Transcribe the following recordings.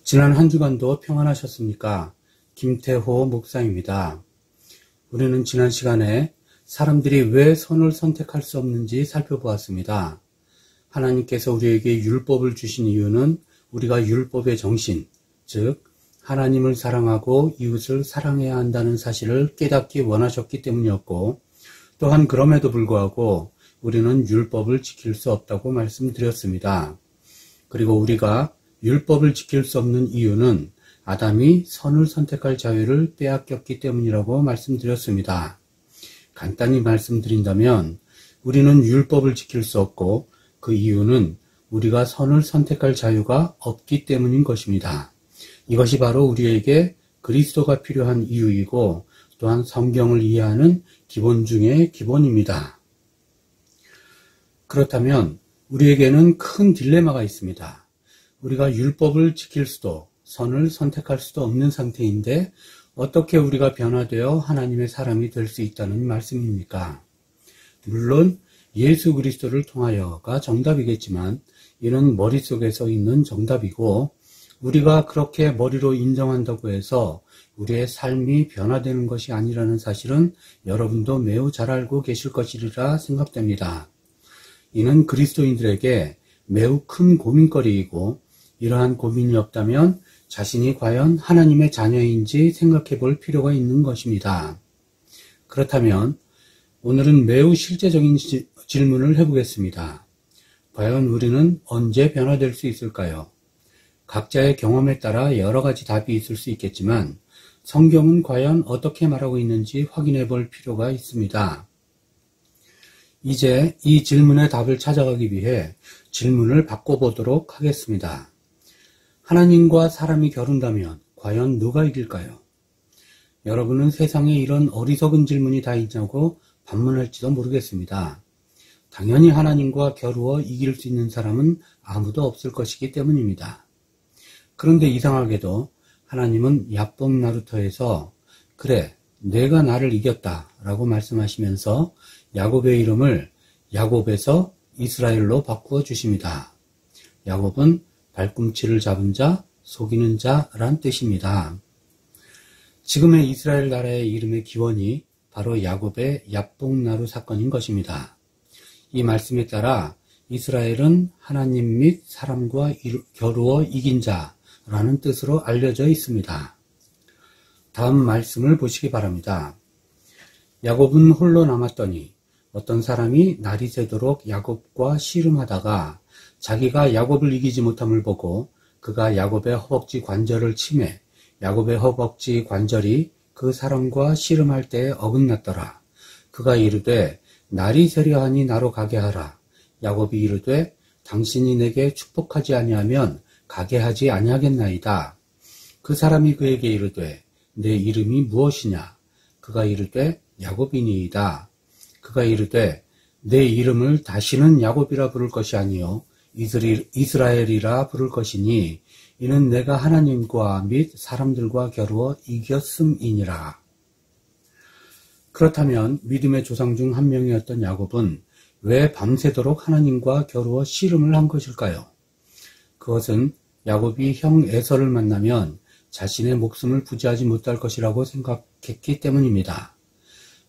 지난 한 주간도 평안하셨습니까? 김태호 목사입니다. 우리는 지난 시간에 사람들이 왜 선을 선택할 수 없는지 살펴보았습니다. 하나님께서 우리에게 율법을 주신 이유는 우리가 율법의 정신, 즉 하나님을 사랑하고 이웃을 사랑해야 한다는 사실을 깨닫기 원하셨기 때문이었고, 또한 그럼에도 불구하고 우리는 율법을 지킬 수 없다고 말씀드렸습니다. 그리고 우리가 율법을 지킬 수 없는 이유는 아담이 선을 선택할 자유를 빼앗겼기 때문이라고 말씀드렸습니다. 간단히 말씀드린다면 우리는 율법을 지킬 수 없고 그 이유는 우리가 선을 선택할 자유가 없기 때문인 것입니다. 이것이 바로 우리에게 그리스도가 필요한 이유이고 또한 성경을 이해하는 기본 중의 기본입니다. 그렇다면 우리에게는 큰 딜레마가 있습니다. 우리가 율법을 지킬 수도 선을 선택할 수도 없는 상태인데 어떻게 우리가 변화되어 하나님의 사람이 될 수 있다는 말씀입니까? 물론 예수 그리스도를 통하여가 정답이겠지만 이는 머릿속에서 있는 정답이고 우리가 그렇게 머리로 인정한다고 해서 우리의 삶이 변화되는 것이 아니라는 사실은 여러분도 매우 잘 알고 계실 것이리라 생각됩니다. 이는 그리스도인들에게 매우 큰 고민거리이고 이러한 고민이 없다면 자신이 과연 하나님의 자녀인지 생각해 볼 필요가 있는 것입니다. 그렇다면 오늘은 매우 실제적인 질문을 해보겠습니다. 과연 우리는 언제 변화될 수 있을까요? 각자의 경험에 따라 여러 가지 답이 있을 수 있겠지만 성경은 과연 어떻게 말하고 있는지 확인해 볼 필요가 있습니다. 이제 이 질문의 답을 찾아가기 위해 질문을 바꿔보도록 하겠습니다. 하나님과 사람이 겨룬다면 과연 누가 이길까요? 여러분은 세상에 이런 어리석은 질문이 다 있냐고 반문할지도 모르겠습니다. 당연히 하나님과 겨루어 이길 수 있는 사람은 아무도 없을 것이기 때문입니다. 그런데 이상하게도 하나님은 야복 나루터에서 그래, 내가 나를 이겼다 라고 말씀하시면서 야곱의 이름을 야곱에서 이스라엘로 바꾸어 주십니다. 야곱은 발꿈치를 잡은 자, 속이는 자란 뜻입니다. 지금의 이스라엘 나라의 이름의 기원이 바로 야곱의 야복나루 사건인 것입니다. 이 말씀에 따라 이스라엘은 하나님 및 사람과 겨루어 이긴 자라는 뜻으로 알려져 있습니다. 다음 말씀을 보시기 바랍니다. 야곱은 홀로 남았더니 어떤 사람이 날이 새도록 야곱과 씨름하다가 자기가 야곱을 이기지 못함을 보고 그가 야곱의 허벅지 관절을 치매 야곱의 허벅지 관절이 그 사람과 씨름할 때에 어긋났더라. 그가 이르되 날이 새려하니 나로 가게 하라. 야곱이 이르되 당신이 내게 축복하지 아니하면 가게 하지 아니하겠나이다. 그 사람이 그에게 이르되 내 이름이 무엇이냐? 그가 이르되 야곱이니이다. 그가 이르되 내 이름을 다시는 야곱이라 부를 것이 아니요 이스라엘이라 부를 것이니 이는 내가 하나님과 및 사람들과 겨루어 이겼음이니라. 그렇다면 믿음의 조상 중 한 명이었던 야곱은 왜 밤새도록 하나님과 겨루어 씨름을 한 것일까요? 그것은 야곱이 형 에서를 만나면 자신의 목숨을 부지하지 못할 것이라고 생각했기 때문입니다.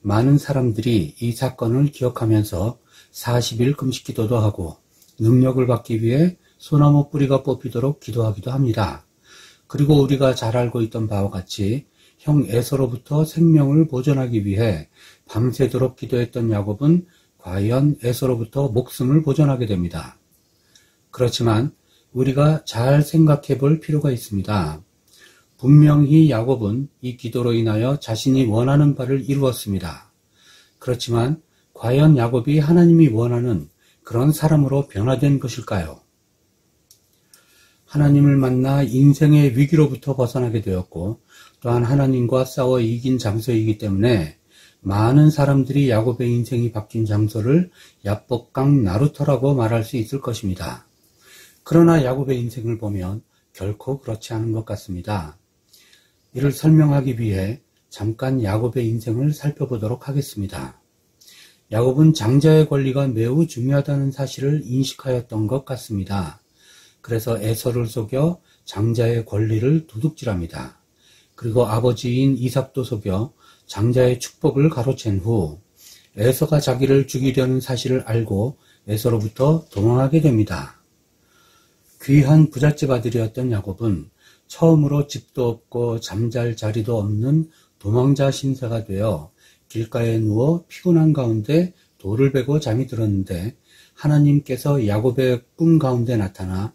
많은 사람들이 이 사건을 기억하면서 40일 금식 기도도 하고 능력을 받기 위해 소나무 뿌리가 뽑히도록 기도하기도 합니다. 그리고 우리가 잘 알고 있던 바와 같이 형 에서로부터 생명을 보존하기 위해 밤새도록 기도했던 야곱은 과연 에서로부터 목숨을 보존하게 됩니다. 그렇지만 우리가 잘 생각해 볼 필요가 있습니다. 분명히 야곱은 이 기도로 인하여 자신이 원하는 바를 이루었습니다. 그렇지만 과연 야곱이 하나님이 원하는 그런 사람으로 변화된 것일까요? 하나님을 만나 인생의 위기로부터 벗어나게 되었고 또한 하나님과 싸워 이긴 장소이기 때문에 많은 사람들이 야곱의 인생이 바뀐 장소를 야복강 나루터라고 말할 수 있을 것입니다. 그러나 야곱의 인생을 보면 결코 그렇지 않은 것 같습니다. 이를 설명하기 위해 잠깐 야곱의 인생을 살펴보도록 하겠습니다. 야곱은 장자의 권리가 매우 중요하다는 사실을 인식하였던 것 같습니다. 그래서 에서를 속여 장자의 권리를 도둑질합니다. 그리고 아버지인 이삭도 속여 장자의 축복을 가로챈 후 에서가 자기를 죽이려는 사실을 알고 에서로부터 도망하게 됩니다. 귀한 부잣집 아들이었던 야곱은 처음으로 집도 없고 잠잘 자리도 없는 도망자 신세가 되어 길가에 누워 피곤한 가운데 돌을 베고 잠이 들었는데 하나님께서 야곱의 꿈 가운데 나타나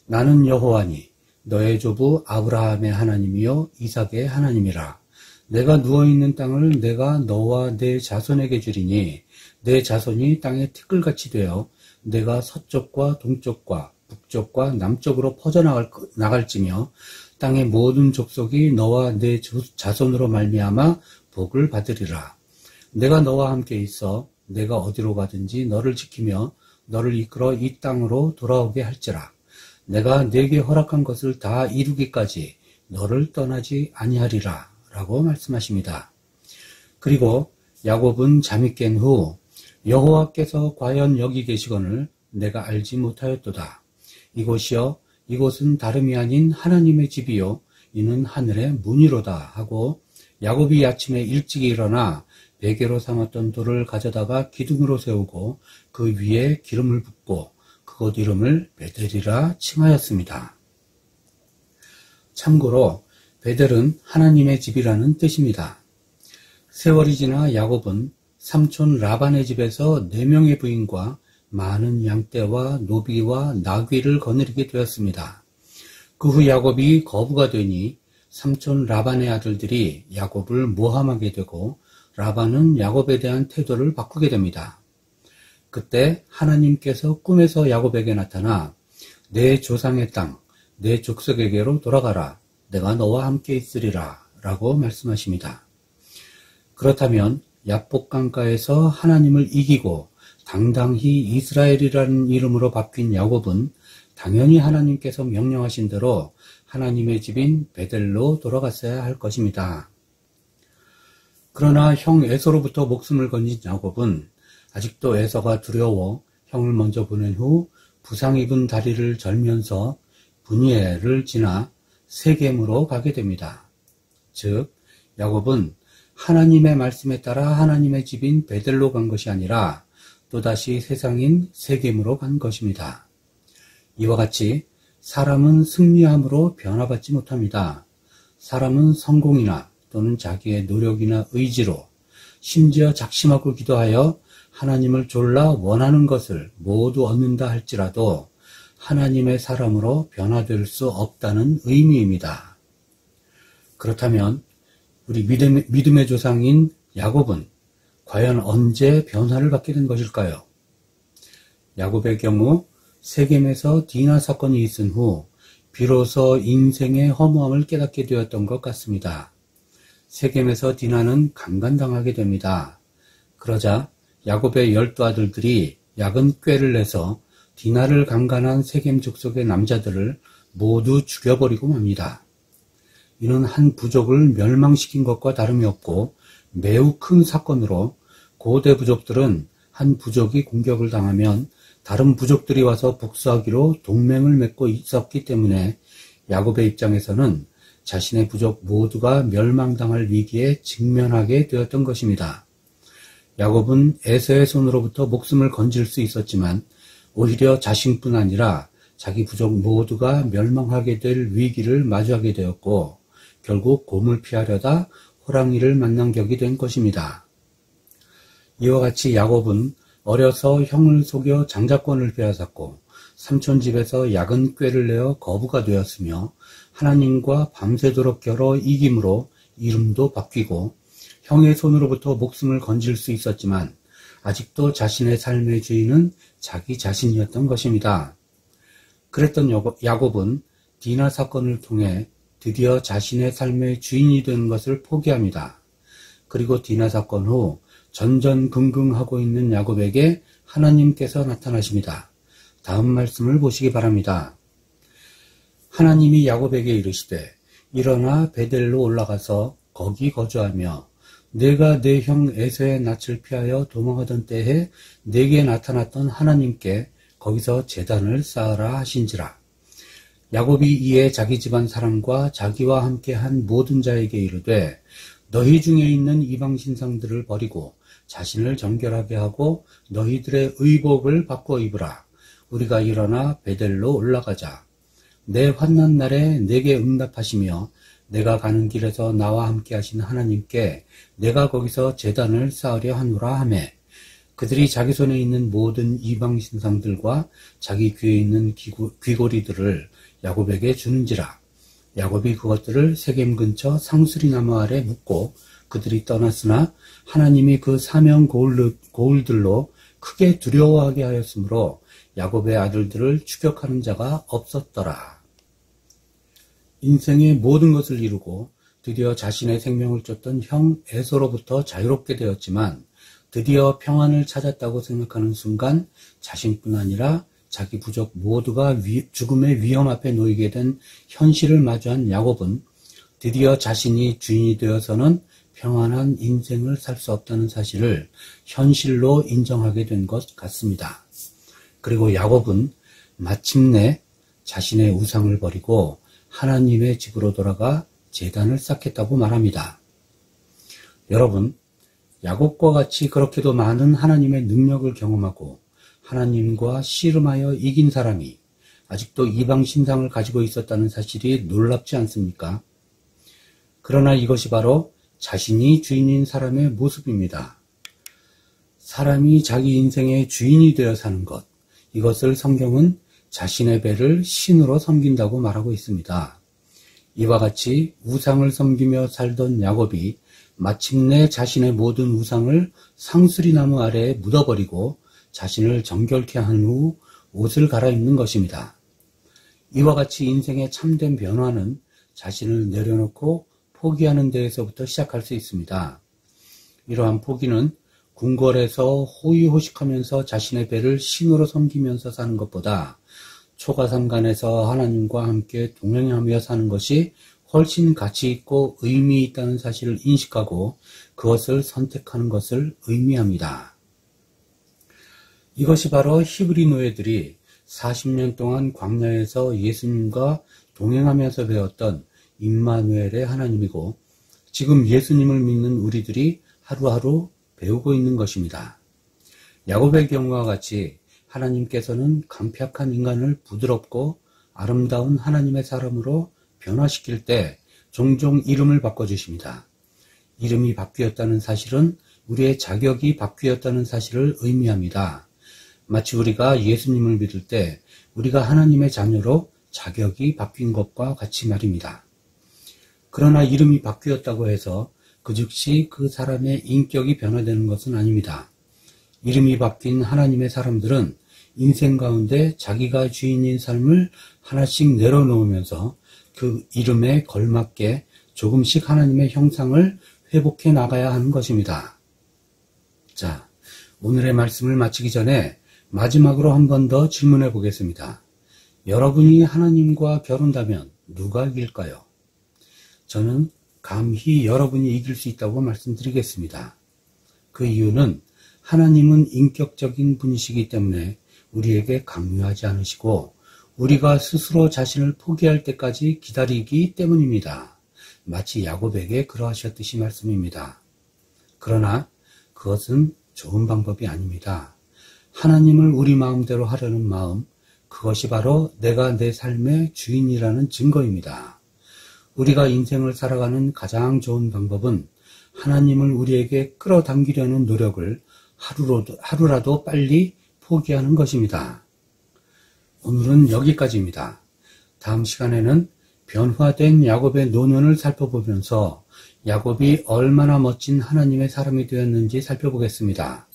나는 여호와니 너의 조부 아브라함의 하나님이요 이삭의 하나님이라. 내가 누워있는 땅을 내가 너와 내 자손에게 주리니 내 자손이 땅의 티끌같이 되어 내가 서쪽과 동쪽과 북쪽과 남쪽으로 퍼져나갈지며 땅의 모든 족속이 너와 내 자손으로 말미암아 복을 받으리라. 내가 너와 함께 있어 내가 어디로 가든지 너를 지키며 너를 이끌어 이 땅으로 돌아오게 할지라. 내가 네게 허락한 것을 다 이루기까지 너를 떠나지 아니하리라 라고 말씀하십니다. 그리고 야곱은 잠이 깬 후 여호와께서 과연 여기 계시거늘 내가 알지 못하였도다. 이곳이여 이곳은 다름이 아닌 하나님의 집이요 이는 하늘의 문이로다 하고 야곱이 아침에 일찍 일어나 베개로 삼았던 돌을 가져다가 기둥으로 세우고 그 위에 기름을 붓고 그곳 이름을 베델이라 칭하였습니다. 참고로 베델은 하나님의 집이라는 뜻입니다. 세월이 지나 야곱은 삼촌 라반의 집에서 4명의 부인과 많은 양떼와 노비와 나귀를 거느리게 되었습니다. 그 후 야곱이 거부가 되니 삼촌 라반의 아들들이 야곱을 모함하게 되고 라반은 야곱에 대한 태도를 바꾸게 됩니다. 그때 하나님께서 꿈에서 야곱에게 나타나 내 조상의 땅, 내 족속에게로 돌아가라. 내가 너와 함께 있으리라 라고 말씀하십니다. 그렇다면 야복강가에서 하나님을 이기고 당당히 이스라엘이라는 이름으로 바뀐 야곱은 당연히 하나님께서 명령하신 대로 하나님의 집인 베델로 돌아갔어야 할 것입니다. 그러나 형 에서로부터 목숨을 건진 야곱은 아직도 에서가 두려워 형을 먼저 보낸 후 부상 입은 다리를 절면서 분이엘을 지나 세겜으로 가게 됩니다. 즉 야곱은 하나님의 말씀에 따라 하나님의 집인 베델로 간 것이 아니라 또다시 세상인 세겜으로 간 것입니다. 이와 같이 사람은 승리함으로 변화받지 못합니다. 사람은 성공이나 또는 자기의 노력이나 의지로 심지어 작심하고 기도하여 하나님을 졸라 원하는 것을 모두 얻는다 할지라도 하나님의 사람으로 변화될 수 없다는 의미입니다. 그렇다면 우리 믿음의 조상인 야곱은 과연 언제 변화를 받게 된 것일까요? 야곱의 경우 세겜에서 디나 사건이 있은 후 비로소 인생의 허무함을 깨닫게 되었던 것 같습니다. 세겜에서 디나는 강간당하게 됩니다. 그러자 야곱의 12아들들이 작은 꾀를 내서 디나를 강간한 세겜 족속의 남자들을 모두 죽여버리고 맙니다. 이는 한 부족을 멸망시킨 것과 다름이 없고 매우 큰 사건으로 고대 부족들은 한 부족이 공격을 당하면 다른 부족들이 와서 복수하기로 동맹을 맺고 있었기 때문에 야곱의 입장에서는 자신의 부족 모두가 멸망당할 위기에 직면하게 되었던 것입니다. 야곱은 에서의 손으로부터 목숨을 건질 수 있었지만 오히려 자신뿐 아니라 자기 부족 모두가 멸망하게 될 위기를 마주하게 되었고 결국 곰을 피하려다 호랑이를 만난 격이 된 것입니다. 이와 같이 야곱은 어려서 형을 속여 장자권을 빼앗았고 삼촌 집에서 작은 꾀를 내어 거부가 되었으며 하나님과 밤새도록 겨뤄 이김으로 이름도 바뀌고 형의 손으로부터 목숨을 건질 수 있었지만 아직도 자신의 삶의 주인은 자기 자신이었던 것입니다. 그랬던 야곱은 디나 사건을 통해 드디어 자신의 삶의 주인이 되는 것을 포기합니다. 그리고 디나 사건 후 전전긍긍하고 있는 야곱에게 하나님께서 나타나십니다. 다음 말씀을 보시기 바랍니다. 하나님이 야곱에게 이르시되 일어나 베델로 올라가서 거기 거주하며 내가 내 형 에서의 낯을 피하여 도망하던 때에 내게 나타났던 하나님께 거기서 제단을 쌓으라 하신지라. 야곱이 이에 자기 집안 사람과 자기와 함께한 모든 자에게 이르되 너희 중에 있는 이방 신상들을 버리고 자신을 정결하게 하고 너희들의 의복을 바꿔 입으라. 우리가 일어나 베델로 올라가자. 내 환난 날에 내게 응답하시며 내가 가는 길에서 나와 함께 하신 하나님께 내가 거기서 제단을 쌓으려 하노라 하매 그들이 자기 손에 있는 모든 이방 신상들과 자기 귀에 있는 귀고리들을 야곱에게 주는지라. 야곱이 그것들을 세겜 근처 상수리나무 아래 묻고 그들이 떠났으나 하나님이 그 사면 고울들로 크게 두려워하게 하였으므로 야곱의 아들들을 추격하는 자가 없었더라. 인생의 모든 것을 이루고 드디어 자신의 생명을 쫓던 형 에서로부터 자유롭게 되었지만 드디어 평안을 찾았다고 생각하는 순간 자신뿐 아니라 자기 부족 모두가 죽음의 위험 앞에 놓이게 된 현실을 마주한 야곱은 드디어 자신이 주인이 되어서는 평안한 인생을 살 수 없다는 사실을 현실로 인정하게 된 것 같습니다. 그리고 야곱은 마침내 자신의 우상을 버리고 하나님의 집으로 돌아가 제단을 쌓겠다고 말합니다. 여러분, 야곱과 같이 그렇게도 많은 하나님의 능력을 경험하고 하나님과 씨름하여 이긴 사람이 아직도 이방 신상을 가지고 있었다는 사실이 놀랍지 않습니까? 그러나 이것이 바로 자신이 주인인 사람의 모습입니다. 사람이 자기 인생의 주인이 되어 사는 것, 이것을 성경은 자신의 배를 신으로 섬긴다고 말하고 있습니다. 이와 같이 우상을 섬기며 살던 야곱이 마침내 자신의 모든 우상을 상수리나무 아래에 묻어버리고 자신을 정결케 한 후 옷을 갈아입는 것입니다. 이와 같이 인생의 참된 변화는 자신을 내려놓고 포기하는 데에서부터 시작할 수 있습니다. 이러한 포기는 궁궐에서 호의호식하면서 자신의 배를 신으로 섬기면서 사는 것보다 초가삼간에서 하나님과 함께 동행하며 사는 것이 훨씬 가치 있고 의미 있다는 사실을 인식하고 그것을 선택하는 것을 의미합니다. 이것이 바로 히브리 노예들이 40년 동안 광야에서 예수님과 동행하면서 배웠던 임마누엘의 하나님이고 지금 예수님을 믿는 우리들이 하루하루 배우고 있는 것입니다. 야곱의 경우와 같이 하나님께서는 강팍한 인간을 부드럽고 아름다운 하나님의 사람으로 변화시킬 때 종종 이름을 바꿔주십니다. 이름이 바뀌었다는 사실은 우리의 자격이 바뀌었다는 사실을 의미합니다. 마치 우리가 예수님을 믿을 때 우리가 하나님의 자녀로 자격이 바뀐 것과 같이 말입니다. 그러나 이름이 바뀌었다고 해서 그 즉시 그 사람의 인격이 변화되는 것은 아닙니다. 이름이 바뀐 하나님의 사람들은 인생 가운데 자기가 주인인 삶을 하나씩 내려놓으면서 그 이름에 걸맞게 조금씩 하나님의 형상을 회복해 나가야 하는 것입니다. 자, 오늘의 말씀을 마치기 전에 마지막으로 한 번 더 질문해 보겠습니다. 여러분이 하나님과 겨룬다면 누가 이길까요? 저는 감히 여러분이 이길 수 있다고 말씀드리겠습니다. 그 이유는 하나님은 인격적인 분이시기 때문에 우리에게 강요하지 않으시고 우리가 스스로 자신을 포기할 때까지 기다리기 때문입니다. 마치 야곱에게 그러하셨듯이 말씀입니다. 그러나 그것은 좋은 방법이 아닙니다. 하나님을 우리 마음대로 하려는 마음, 그것이 바로 내가 내 삶의 주인이라는 증거입니다. 우리가 인생을 살아가는 가장 좋은 방법은 하나님을 우리에게 끌어당기려는 노력을 하루라도 빨리 포기하는 것입니다. 오늘은 여기까지입니다. 다음 시간에는 변화된 야곱의 노년을 살펴보면서 야곱이 얼마나 멋진 하나님의 사람이 되었는지 살펴보겠습니다.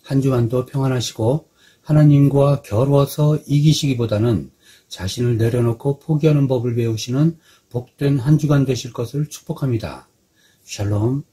한 주간도 평안하시고 하나님과 겨루어서 이기시기보다는 자신을 내려놓고 포기하는 법을 배우시는 복된 한 주간 되실 것을 축복합니다. 샬롬.